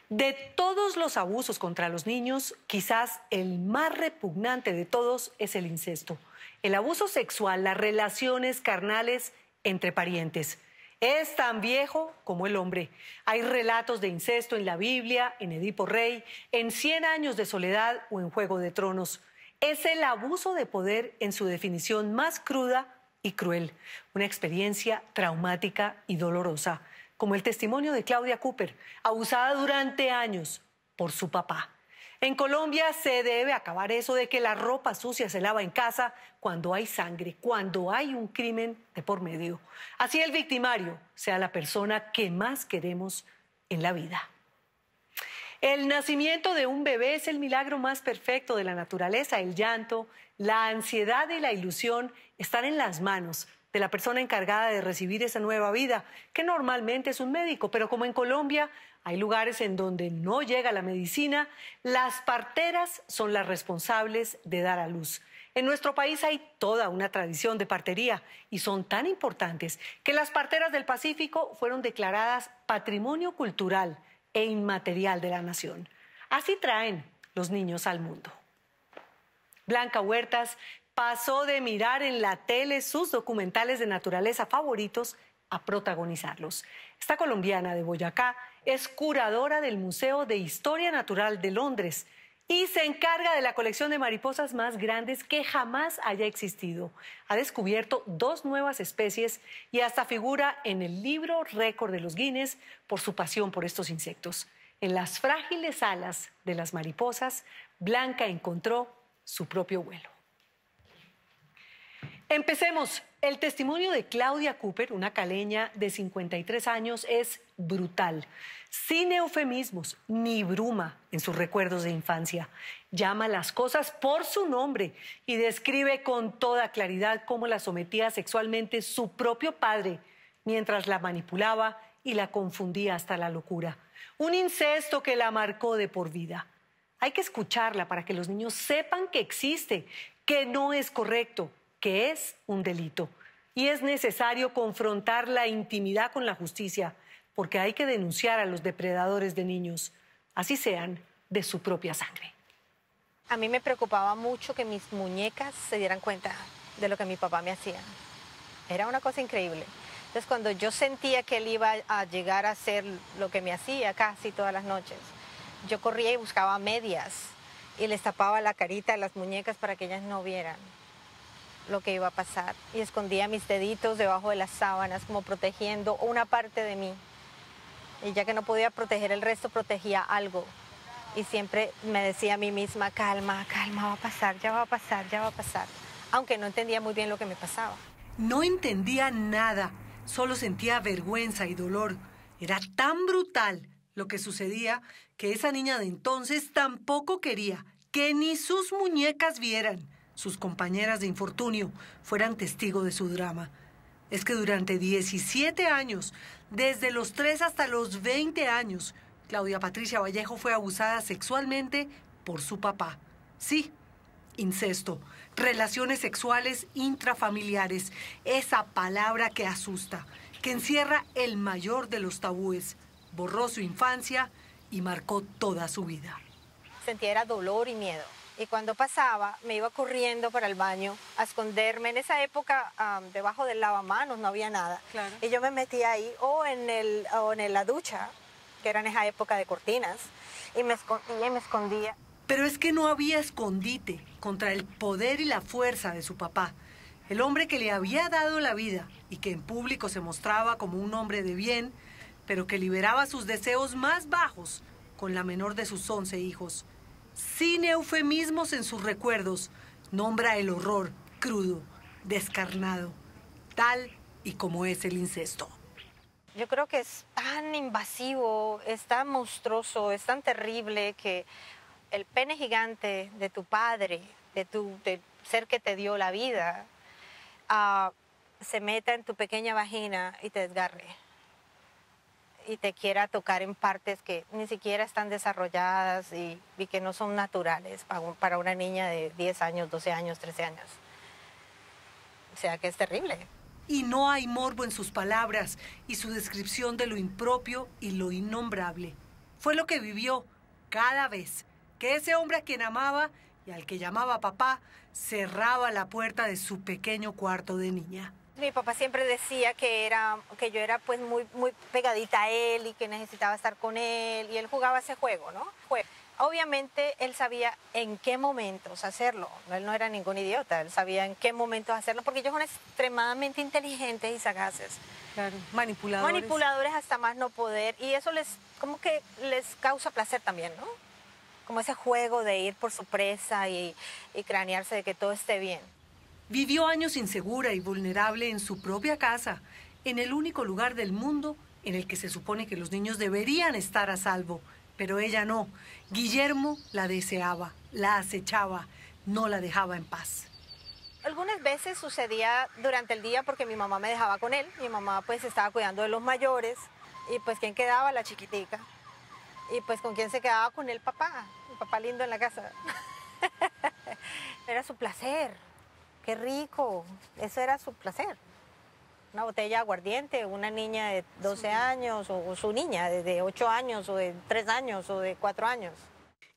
De todos los abusos contra los niños, quizás el más repugnante de todos es el incesto. El abuso sexual, las relaciones carnales entre parientes. Es tan viejo como el hombre. Hay relatos de incesto en la Biblia, en Edipo Rey, en 100 años de soledad o en Juego de Tronos. Es el abuso de poder en su definición más cruda y cruel. Una experiencia traumática y dolorosa, como el testimonio de Claudia Cooper, abusada durante años por su papá. En Colombia se debe acabar eso de que la ropa sucia se lava en casa cuando hay sangre, cuando hay un crimen de por medio. Así el victimario sea la persona que más queremos en la vida. El nacimiento de un bebé es el milagro más perfecto de la naturaleza. El llanto, la ansiedad y la ilusión están en las manos de la persona encargada de recibir esa nueva vida, que normalmente es un médico, pero como en Colombia hay lugares en donde no llega la medicina, las parteras son las responsables de dar a luz. En nuestro país hay toda una tradición de partería y son tan importantes que las parteras del Pacífico fueron declaradas Patrimonio Cultural e Inmaterial de la Nación. Así traen los niños al mundo. Blanca Huertas pasó de mirar en la tele sus documentales de naturaleza favoritos a protagonizarlos. Esta colombiana de Boyacá es curadora del Museo de Historia Natural de Londres y se encarga de la colección de mariposas más grandes que jamás haya existido. Ha descubierto 2 nuevas especies y hasta figura en el libro récord de los Guinness por su pasión por estos insectos. En las frágiles alas de las mariposas, Blanca encontró su propio vuelo. Empecemos. El testimonio de Claudia Cooper, una caleña de 53 años, es brutal. Sin eufemismos ni bruma en sus recuerdos de infancia. Llama las cosas por su nombre y describe con toda claridad cómo la sometía sexualmente su propio padre mientras la manipulaba y la confundía hasta la locura. Un incesto que la marcó de por vida. Hay que escucharla para que los niños sepan que existe, que no es correcto, que es un delito. Y es necesario confrontar la intimidad con la justicia, porque hay que denunciar a los depredadores de niños, así sean de su propia sangre. A mí me preocupaba mucho que mis muñecas se dieran cuenta de lo que mi papá me hacía. Era una cosa increíble. Entonces, cuando yo sentía que él iba a llegar a hacer lo que me hacía casi todas las noches, yo corría y buscaba medias y les tapaba la carita a las muñecas para que ellas no vieran lo que iba a pasar. Y escondía mis deditos debajo de las sábanas, como protegiendo una parte de mí. Y ya que no podía proteger el resto, protegía algo. Y siempre me decía a mí misma, calma, calma, va a pasar, ya va a pasar, ya va a pasar. Aunque no entendía muy bien lo que me pasaba. No entendía nada, solo sentía vergüenza y dolor. Era tan brutal lo que sucedía que esa niña de entonces tampoco quería que ni sus muñecas vieran. Sus compañeras de infortunio fueran testigo de su drama. Es que durante 17 años, desde los 3 hasta los 20 años, Claudia Patricia Vallejo fue abusada sexualmente por su papá. Sí, incesto, relaciones sexuales intrafamiliares, esa palabra que asusta, que encierra el mayor de los tabúes. Borró su infancia y marcó toda su vida. Sentía era dolor y miedo. Y cuando pasaba, me iba corriendo para el baño a esconderme. En esa época, debajo del lavamanos no había nada. Claro. Y yo me metía ahí o en la ducha, que era en esa época de cortinas, y me escondía. Pero es que no había escondite contra el poder y la fuerza de su papá. El hombre que le había dado la vida y que en público se mostraba como un hombre de bien, pero que liberaba sus deseos más bajos con la menor de sus 11 hijos. Sin eufemismos en sus recuerdos, nombra el horror crudo, descarnado, tal y como es el incesto. Yo creo que es tan invasivo, es tan monstruoso, es tan terrible que el pene gigante de tu padre, del ser que te dio la vida, se meta en tu pequeña vagina y te desgarre. Y te quiera tocar en partes que ni siquiera están desarrolladas y que no son naturales para una niña de 10 años, 12 años, 13 años. O sea que es terrible. Y no hay morbo en sus palabras y su descripción de lo impropio y lo innombrable. fue lo que vivió cada vez que ese hombre a quien amaba y al que llamaba papá cerraba la puerta de su pequeño cuarto de niña. Mi papá siempre decía que yo era pues muy pegadita a él y que necesitaba estar con él, y él jugaba ese juego, ¿no? Obviamente él sabía en qué momentos hacerlo. Él no era ningún idiota, él sabía en qué momentos hacerlo, porque ellos son extremadamente inteligentes y sagaces. Claro, manipuladores. Manipuladores hasta más no poder, y eso como que les causa placer también, ¿no? Como ese juego de ir por su presa y cranearse de que todo esté bien. Vivió años insegura y vulnerable en su propia casa, en el único lugar del mundo en el que se supone que los niños deberían estar a salvo. Pero ella no. Guillermo la deseaba, la acechaba, no la dejaba en paz. Algunas veces sucedía durante el día porque mi mamá me dejaba con él. Mi mamá pues estaba cuidando de los mayores, y pues ¿quién quedaba? La chiquitica. Y pues ¿con quién se quedaba? Con el papá lindo en la casa. Era su placer. Qué rico. Eso era su placer. Una botella de aguardiente, una niña de 12 años, o su niña de 8 años, o de 3 años, o de 4 años.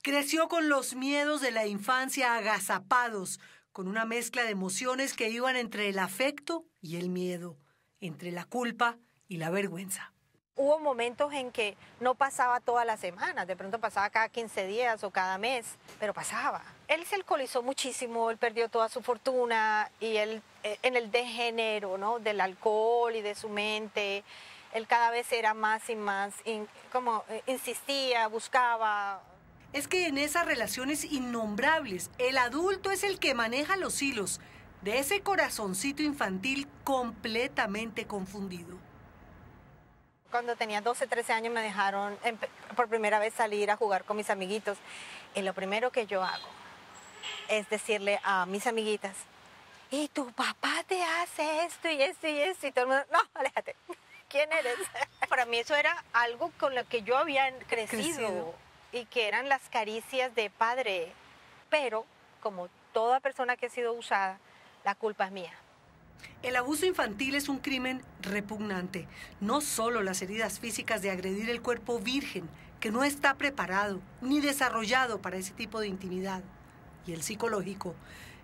Creció con los miedos de la infancia agazapados, con una mezcla de emociones que iban entre el afecto y el miedo, entre la culpa y la vergüenza. Hubo momentos en que no pasaba todas las semanas, de pronto pasaba cada 15 días o cada mes, pero pasaba. Él se alcoholizó muchísimo, él perdió toda su fortuna, y él en el degenero, ¿no?, del alcohol y de su mente, él cada vez era más y más, insistía, buscaba. Es que en esas relaciones innombrables, el adulto es el que maneja los hilos de ese corazoncito infantil completamente confundido. Cuando tenía 12, 13 años me dejaron por primera vez salir a jugar con mis amiguitos. Y lo primero que yo hago es decirle a mis amiguitas: y tu papá te hace esto y esto y esto. Y todo el mundo: no, aléjate. ¿Quién eres? Para mí eso era algo con lo que yo había crecido. Y que eran las caricias de padre. Pero, como toda persona que ha sido usada, la culpa es mía. El abuso infantil es un crimen repugnante. No solo las heridas físicas de agredir el cuerpo virgen, que no está preparado ni desarrollado para ese tipo de intimidad, y el psicológico.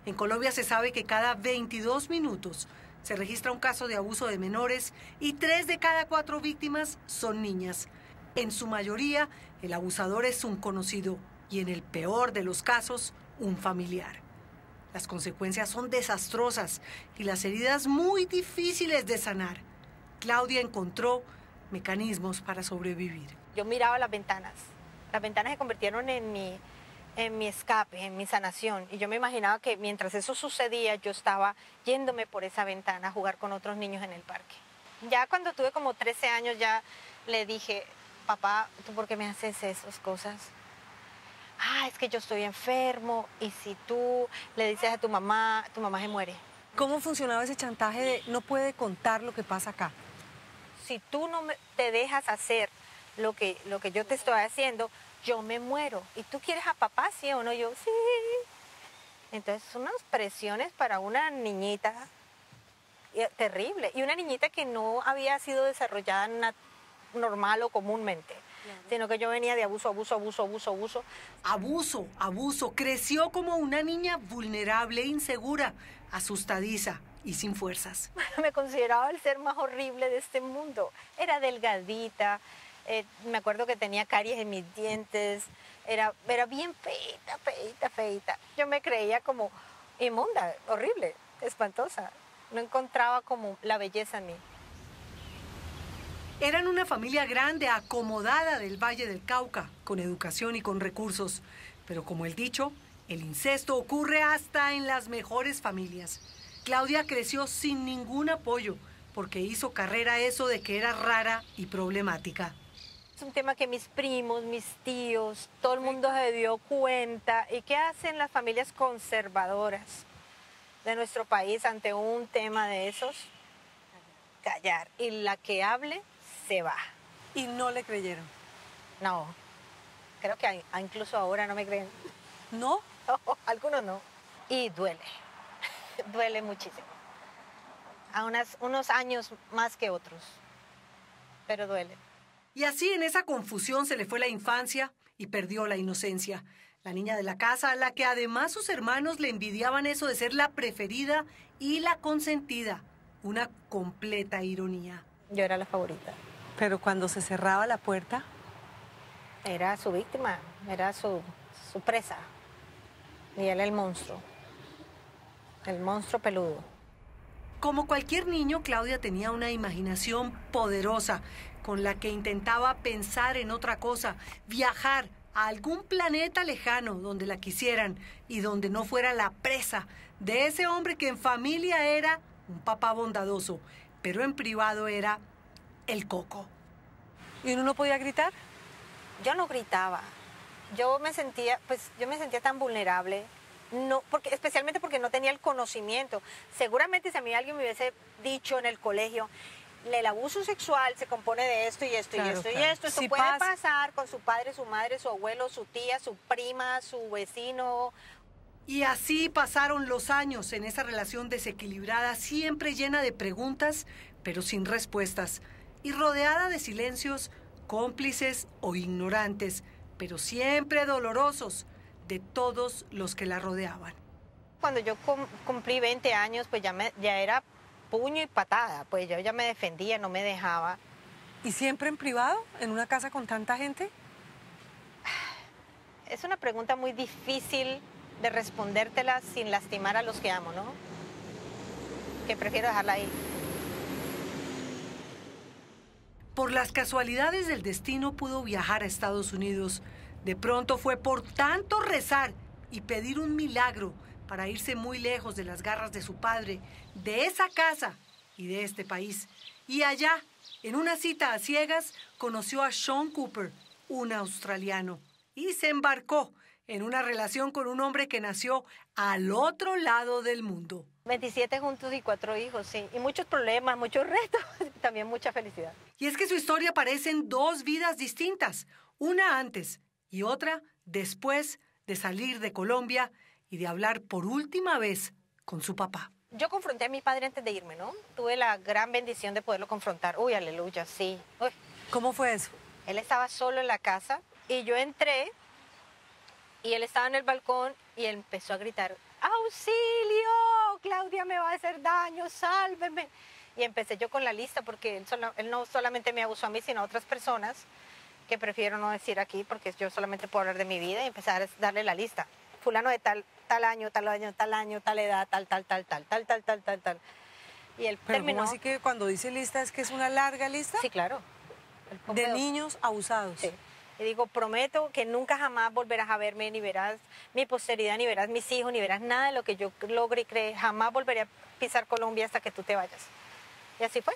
En Colombia se sabe que cada 22 minutos se registra un caso de abuso de menores, y 3 de cada 4 víctimas son niñas. En su mayoría, el abusador es un conocido y, en el peor de los casos, un familiar. Las consecuencias son desastrosas y las heridas muy difíciles de sanar. Claudia encontró mecanismos para sobrevivir. Yo miraba las ventanas. Las ventanas se convirtieron en mi escape, en mi sanación. Y yo me imaginaba que mientras eso sucedía, yo estaba yéndome por esa ventana a jugar con otros niños en el parque. Ya cuando tuve como 13 años, ya le dije: papá, ¿tú por qué me haces esas cosas? Es que yo estoy enfermo, y si tú le dices a tu mamá se muere. ¿Cómo funcionaba ese chantaje de no puede contar lo que pasa acá? Si tú no te dejas hacer lo que yo te estoy haciendo, yo me muero. ¿Y tú quieres a papá, sí o no? Yo, sí. Entonces, son unas presiones para una niñita terrible. Y una niñita que no había sido desarrollada normal o comúnmente. Sino que yo venía de abuso. Abuso. Creció como una niña vulnerable, insegura, asustadiza y sin fuerzas. Me consideraba el ser más horrible de este mundo. Era delgadita, me acuerdo que tenía caries en mis dientes, era bien feita. Yo me creía como inmunda, horrible, espantosa. No encontraba como la belleza en mí. Eran una familia grande, acomodada del Valle del Cauca, con educación y con recursos. Pero como el dicho, el incesto ocurre hasta en las mejores familias. Claudia creció sin ningún apoyo, porque hizo carrera eso de que era rara y problemática. Es un tema que mis primos, mis tíos, todo el mundo se dio cuenta. ¿Y qué hacen las familias conservadoras de nuestro país ante un tema de esos? Callar. Y la que hable se va. ¿Y no le creyeron? No. Creo que incluso ahora no me creen. ¿No? No, algunos no. Y duele. Duele muchísimo. A unos años más que otros. Pero duele. Y así en esa confusión se le fue la infancia y perdió la inocencia. La niña de la casa, a la que además sus hermanos le envidiaban eso de ser la preferida y la consentida. Una completa ironía. Yo era la favorita. Pero cuando se cerraba la puerta, Era su víctima, era su presa. Y él el monstruo peludo. Como cualquier niño, Claudia tenía una imaginación poderosa con la que intentaba pensar en otra cosa, viajar a algún planeta lejano donde la quisieran y donde no fuera la presa de ese hombre que en familia era un papá bondadoso, pero en privado era el coco. ¿y uno no podía gritar? Yo no gritaba. Yo me sentía tan vulnerable. No, especialmente porque no tenía el conocimiento. Seguramente si a mí alguien me hubiese dicho en el colegio, el abuso sexual se compone de esto y esto Claro, y esto claro. y esto. Esto Si puede pasa- pasar con su padre, su madre, su abuelo, su tía, su prima, su vecino. Y así pasaron los años en esa relación desequilibrada, siempre llena de preguntas, pero sin respuestas, y rodeada de silencios cómplices o ignorantes, pero siempre dolorosos, de todos los que la rodeaban. Cuando yo cumplí 20 años, pues ya era puño y patada. Pues yo ya me defendía, no me dejaba. ¿Y siempre en privado, en una casa con tanta gente? Es una pregunta muy difícil de respondértela sin lastimar a los que amo, ¿no? Que prefiero dejarla ahí. Por las casualidades del destino pudo viajar a Estados Unidos. De pronto fue por tanto rezar y pedir un milagro para irse muy lejos de las garras de su padre, de esa casa y de este país. Y allá, en una cita a ciegas, conoció a Sean Cooper, un australiano, y se embarcó en una relación con un hombre que nació al otro lado del mundo. 27 juntos y 4 hijos, sí. Y muchos problemas, muchos retos, también mucha felicidad. Y es que su historia parece en dos vidas distintas, una antes y otra después de salir de Colombia y de hablar por última vez con su papá. Yo confronté a mi padre antes de irme, ¿no? Tuve la gran bendición de poderlo confrontar. Uy, aleluya, sí. Uy. ¿Cómo fue eso? Él estaba solo en la casa y yo entré y él estaba en el balcón y él empezó a gritar, ¡auxilio! Claudia me va a hacer daño, sálveme. Y empecé yo con la lista porque él no solamente me abusó a mí, sino a otras personas que prefiero no decir aquí porque yo solamente puedo hablar de mi vida y empezar a darle la lista. Fulano de tal año, tal año, tal año, tal edad, tal. Y él Pero terminó. ¿cómo así que cuando dice lista es que es una larga lista? Sí, claro. El De pompeo. niños abusados. Sí. Y digo, prometo que nunca jamás volverás a verme, ni verás mi posteridad, ni verás mis hijos, ni verás nada de lo que yo logre y cree. Jamás volveré a pisar Colombia hasta que tú te vayas. Y así fue.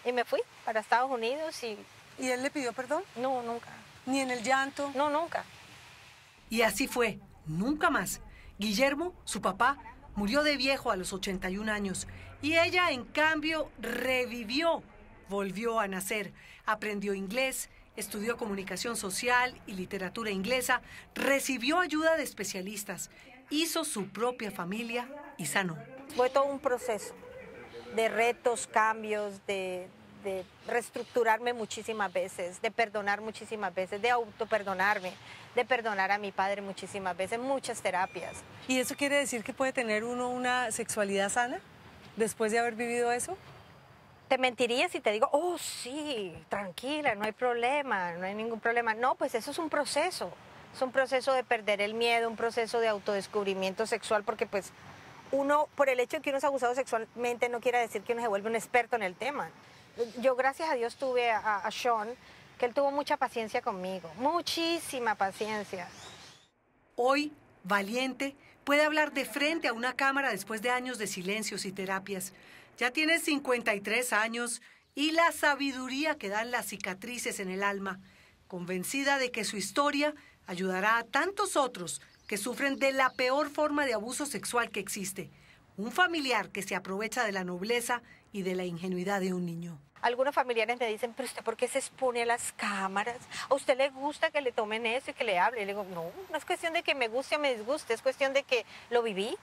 Y me fui para Estados Unidos y ¿Y él le pidió perdón? no, nunca. ¿Ni en el llanto? No, nunca. Y así fue, nunca más. Guillermo, su papá, murió de viejo a los 81 años y ella, en cambio, revivió, volvió a nacer, aprendió inglés, estudió comunicación social y literatura inglesa, recibió ayuda de especialistas, hizo su propia familia y sanó. Fue todo un proceso de retos, cambios, de reestructurarme muchísimas veces, de perdonar muchísimas veces, de autoperdonarme, de perdonar a mi padre muchísimas veces, muchas terapias. ¿Y eso quiere decir que puede tener uno una sexualidad sana después de haber vivido eso? Te mentiría si te digo, oh sí, tranquila, no hay problema, no hay ningún problema. No, pues eso es un proceso de perder el miedo, un proceso de autodescubrimiento sexual, porque pues uno, por el hecho de que uno es abusado sexualmente, no quiere decir que uno se vuelve un experto en el tema. Yo, gracias a Dios, tuve a Sean, que él tuvo mucha paciencia conmigo, muchísima paciencia. Hoy, valiente, puede hablar de frente a una cámara después de años de silencios y terapias. Ya tiene 53 años y la sabiduría que dan las cicatrices en el alma, convencida de que su historia ayudará a tantos otros que sufren de la peor forma de abuso sexual que existe, un familiar que se aprovecha de la nobleza y de la ingenuidad de un niño. Algunos familiares me dicen, pero usted, ¿por qué se expone a las cámaras? ¿A usted le gusta que le tomen eso y que le hable? Y le digo, no, no es cuestión de que me guste o me disguste, es cuestión de que lo viví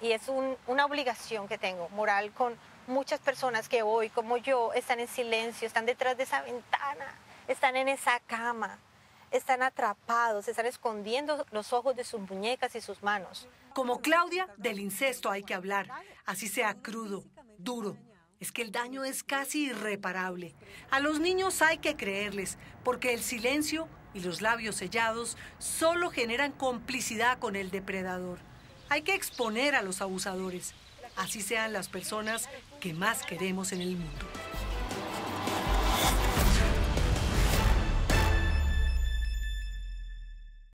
y es una obligación que tengo, moral, con muchas personas que hoy, como yo, están en silencio, están detrás de esa ventana están en esa cama, están atrapados, están escondiendo los ojos de sus muñecas y sus manos. Como Claudia, del incesto hay que hablar, así sea crudo, duro. Es que el daño es casi irreparable. A los niños hay que creerles, porque el silencio y los labios sellados solo generan complicidad con el depredador. Hay que exponer a los abusadores, así sean las personas que más queremos en el mundo.